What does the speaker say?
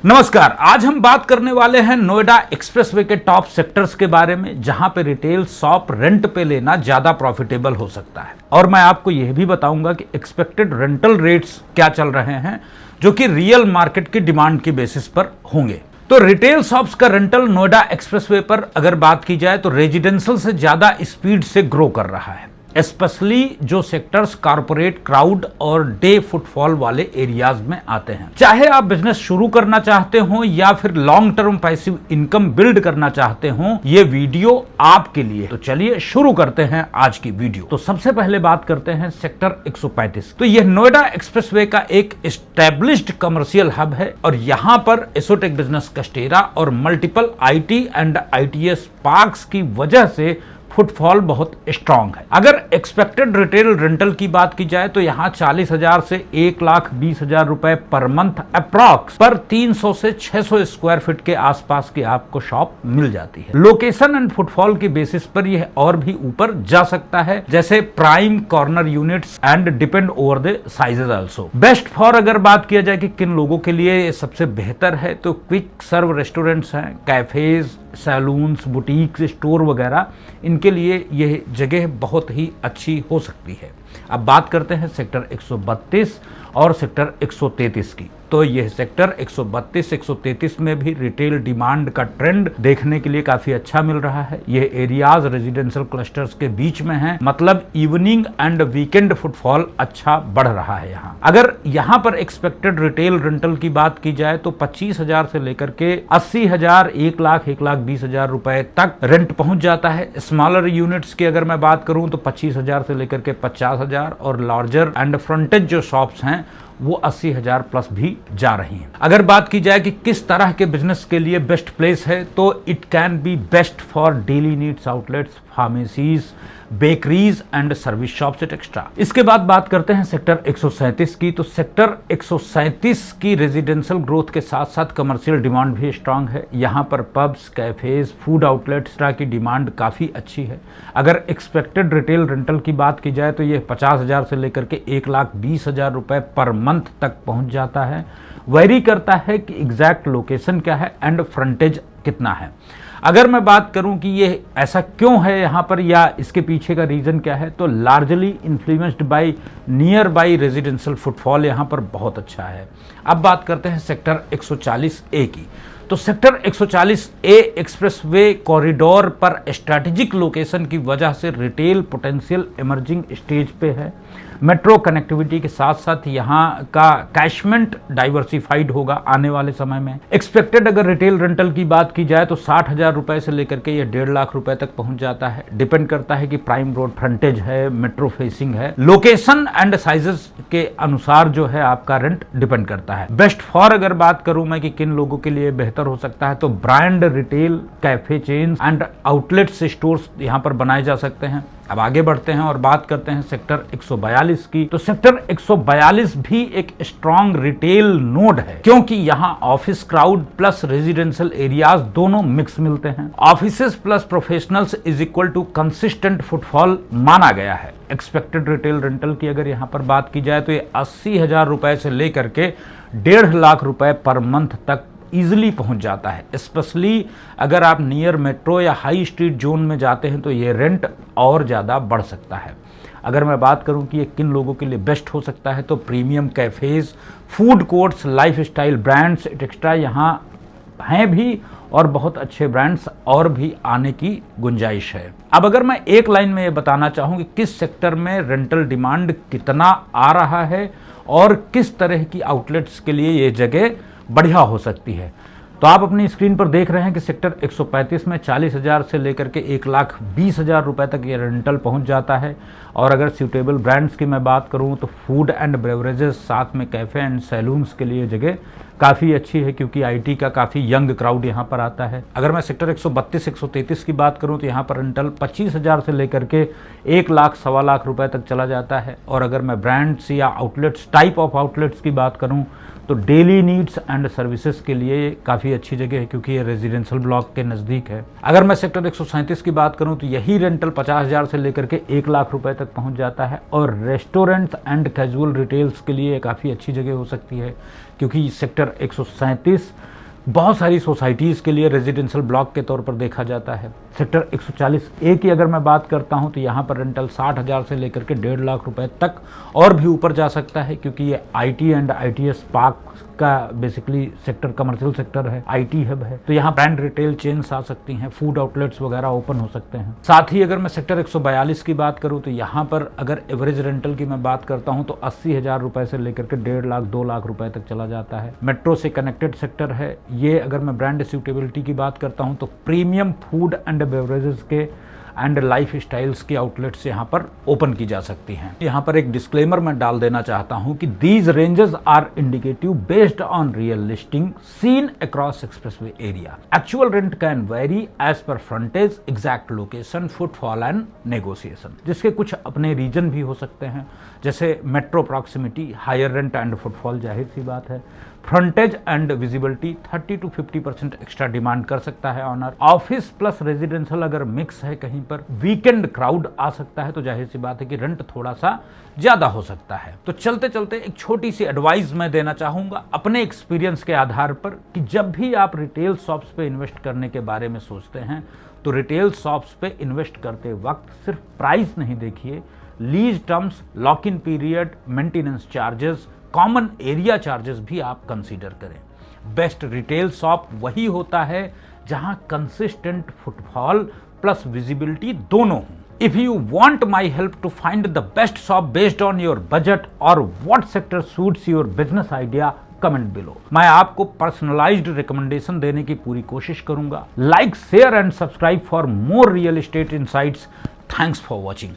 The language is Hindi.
नमस्कार। आज हम बात करने वाले हैं नोएडा एक्सप्रेसवे के टॉप सेक्टर्स के बारे में, जहां पे रिटेल शॉप रेंट पे लेना ज्यादा प्रॉफिटेबल हो सकता है। और मैं आपको यह भी बताऊंगा कि एक्सपेक्टेड रेंटल रेट्स क्या चल रहे हैं, जो कि रियल मार्केट की डिमांड की बेसिस पर होंगे। तो रिटेल शॉप्स का रेंटल नोएडा एक्सप्रेसवे पर अगर बात की जाए तो रेजिडेंशियल से ज्यादा स्पीड से ग्रो कर रहा है, स्पेशली जो सेक्टर्स कारपोरेट, क्राउड और डे फुटफॉल वाले एरियाज में आते हैं। चाहे आप बिजनेस शुरू करना चाहते हो या फिर long term passive income build करना चाहते हो, ये वीडियो आपके लिए। तो चलिए शुरू करते हैं आज की वीडियो। तो सबसे पहले बात करते हैं सेक्टर 135। तो यह नोएडा एक्सप्रेसवे का एक एस्टैब्लिश्ड कमर्शियल हब है और यहाँ पर एसोटेक बिजनेस कस्टेरा और multiple IT and ITS parks की वजह से फुटफॉल बहुत स्ट्रांग है। अगर एक्सपेक्टेड रिटेल रेंटल की बात की जाए तो यहाँ 40,000 से 1,20,000 रुपए पर मंथ अप्रॉक्स पर 300 से 600 स्क्वायर फीट के आसपास की आपको शॉप मिल जाती है। लोकेशन एंड फुटफॉल की बेसिस पर यह और भी ऊपर जा सकता है, जैसे prime corner units and depend over the sizes also. Best for अगर बात किया जाए कि किन लोगों के लिए सबसे बेहतर है, तो क्विक सर्व रेस्टोरेंट्स हैं, कैफेज, सैलून्स, बुटीक्स, स्टोर वगैरह, इनके लिए यह जगह बहुत ही अच्छी हो सकती है। अब बात करते हैं सेक्टर 132 और सेक्टर 133 की। तो यह सेक्टर 132, 133 में भी रिटेल डिमांड का ट्रेंड देखने के लिए काफी अच्छा मिल रहा है। यह एरियाज रेजिडेंशियल क्लस्टर्स के बीच में है, मतलब इवनिंग एंड वीकेंड फुटफॉल अच्छा बढ़ रहा है यहाँ। अगर यहाँ पर एक्सपेक्टेड रिटेल रेंटल की बात की जाए तो 25,000 से लेकर के 80,000, 1,00,000, 1,20,000 रुपए तक रेंट पहुंच जाता है। स्मॉलर यूनिट्स की अगर मैं बात करूं तो 25,000 से लेकर के 50,000 और लार्जर एंड फ्रंटेज जो शॉप्स हैं वो 80,000 प्लस भी जा रही हैं। अगर बात की जाए कि किस तरह के बिजनेस के लिए बेस्ट प्लेस है, तो it can be best for daily needs outlets, pharmacies, bakeries and service shops at extra. इसके बाद बात करते हैं सेक्टर 137 की। तो सेक्टर 137 की रेजिडेंशियल ग्रोथ के साथ साथ कमर्शियल डिमांड भी स्ट्रांग है। यहाँ पर पब्स, कैफेज, फूड आउटलेट्स की डिमांड काफी अच्छी है। अगर एक्सपेक्टेड रिटेल रेंटल की बात की जाए तो ये 50,000 से लेकर के 1,20,000 रुपए पर मंथ तक पहुंच जाता है। वेरी करता है कि एग्जैक्ट लोकेशन क्या है एंड फ्रंटेज कितना है। अगर मैं बात करूं कि ये ऐसा क्यों है यहाँ पर या इसके पीछे का रीजन क्या है, तो largely influenced by near by residential footfall यहाँ पर बहुत अच्छा है। अब बात करते हैं सेक्टर 140A की। तो सेक्टर 140A एक्सप्रेसवे कॉरिडोर पर स्ट्रैटेजिक लोकेशन की वजह से रिटेल पोटेंशियल इमर्जिंग स्टेज पे है। मेट्रो कनेक्टिविटी के साथ साथ यहाँ का कैशमेंट डाइवर्सिफाइड होगा आने वाले समय में। एक्सपेक्टेड अगर रिटेल रेंटल की बात की जाए तो 60,000 रुपए से लेकर के ये 1.5 लाख रुपए तक पहुंच जाता है। डिपेंड करता है कि प्राइम रोड फ्रंटेज है, मेट्रो फेसिंग है, लोकेशन एंड साइजेस के अनुसार जो है आपका रेंट डिपेंड करता है। बेस्ट फॉर अगर बात करूं मैं कि किन लोगों के लिए बेहतर हो सकता है, तो brand retail, cafe chains and outlets stores यहाँ पर बनाए जा सकते हैं। अब आगे बढ़ते हैं और बात करते हैं सेक्टर 142 की। तो सेक्टर 142 भी एक स्ट्रॉन्ग रिटेल नोड है, क्योंकि यहाँ office crowd plus residential areas दोनों मिक्स मिलते हैं। Offices plus professionals is equal to consistent footfall माना गया है। एक्सपेक्टेड रिटेल रेंटल की अगर यहाँ पर बात की जाए तो ये 80,000 रुपए से लेकर के 1.5 लाख रुपए पर मंथ तक इजिली पहुंच जाता है। स्पेशली अगर आप नियर मेट्रो या हाई स्ट्रीट जोन में जाते हैं तो ये रेंट और ज़्यादा बढ़ सकता है। अगर मैं बात करूं कि ये किन लोगों के लिए बेस्ट हो सकता है, तो premium cafes, food courts, lifestyle brands extra यहाँ हैं भी और बहुत अच्छे ब्रांड्स और भी आने की गुंजाइश है। अब अगर मैं एक लाइन में ये बताना चाहूँ कि किस सेक्टर में रेंटल डिमांड कितना आ रहा है और किस तरह की आउटलेट्स के लिए ये जगह बढ़िया हो सकती है, तो आप अपनी स्क्रीन पर देख रहे हैं कि सेक्टर 135 में 40,000 से लेकर के 1,20,000 रुपए तक ये रेंटल पहुंच जाता है। और अगर सूटेबल ब्रांड्स की मैं बात करूं तो फूड एंड बेवरेजेस, साथ में कैफे एंड सैलून्स के लिए जगह काफ़ी अच्छी है, क्योंकि IT का काफ़ी यंग क्राउड यहाँ पर आता है। अगर मैं सेक्टर 132, 133 की बात करूँ तो यहाँ पर रेंटल 25,000 से लेकर के 1,00,000, 1.25 लाख रुपए तक चला जाता है। और अगर मैं ब्रांड्स या आउटलेट्स, टाइप ऑफ आउटलेट्स की बात करूँ तो डेली नीड्स एंड सर्विसेज के लिए काफ़ी अच्छी जगह है, क्योंकि ये रेजिडेंशियल ब्लॉक के नज़दीक है। अगर मैं सेक्टर 137 की बात करूं तो यही रेंटल 50,000 से लेकर के 1 लाख रुपए तक पहुंच जाता है। और रेस्टोरेंट्स एंड कैजुअल रिटेल्स के लिए काफ़ी अच्छी जगह हो सकती है, क्योंकि सेक्टर 137 बहुत सारी सोसाइटीज़ के लिए रेजिडेंशियल ब्लॉक के तौर पर देखा जाता है। सेक्टर 140A की अगर मैं बात करता हूं तो यहाँ पर रेंटल 60,000 से लेकर के 1.5 लाख रुपए तक और भी ऊपर जा सकता है, क्योंकि ये IT एंड ITS पार्क का बेसिकली सेक्टर कमर्शियल सेक्टर है, IT हब है, तो यहाँ ब्रांड रिटेल चेन्स आ सकती हैं, फूड आउटलेट्स वगैरह ओपन हो सकते हैं। साथ ही अगर मैं सेक्टर 142 की बात करूँ तो यहाँ पर अगर एवरेज रेंटल की मैं बात करता हूँ तो 80,000 रुपए से लेकर के 1.5 लाख 2 लाख रुपए तक चला जाता है। मेट्रो से कनेक्टेड सेक्टर है ये। अगर मैं ब्रांड सूटेबिलिटी की बात करता हूँ तो प्रीमियम फूड एंड बेवरेजेस के एंड लाइफ स्टाइल्स की आउटलेट्स यहाँ पर ओपन की जा सकती हैं। यहाँ पर एक डिस्क्लेमर मैं डाल देना चाहता हूँ कि these ranges are indicative based on real listing seen across expressway area. Actual rent can vary as per frontage, exact location, footfall and negotiation, जिसके कुछ अपने रीजन भी हो सकते हैं, जैसे metro proximity, higher rent and footfall, जाहिर सी बात है। Frontage and visibility 30 to 50% extra demand कर सकता है ऑनर। ऑफिस प्लस रेजिडेंशियल अगर मिक्स है कहीं पर, वीकेंड क्राउड आ सकता है, तो जाहिर सी बात है कि रेंट थोड़ा सा ज्यादा हो सकता है। तो चलते चलते एक छोटी सी एडवाइस मैं देना चाहूंगा अपने एक्सपीरियंस के आधार पर कि जब भी आप रिटेल शॉप्स पे इन्वेस्ट करने के बारे में सोचते हैं तो रिटेल शॉप्स पे इन्वेस्ट करते वक्त सिर्फ प्राइस नहीं देखिए, lease terms, lock in period, maintenance charges, common area charges भी आप कंसीडर करें। बेस्ट रिटेल शॉप वही होता है जहां कंसिस्टेंट फुटफॉल प्लस विजिबिलिटी दोनों हों। If you want my help to find the best shop based on your budget और what sector suits your business idea, comment below. मैं आपको पर्सनलाइज्ड रिकमेंडेशन देने की पूरी कोशिश करूंगा। Like, share and subscribe for more real estate insights. Thanks for watching.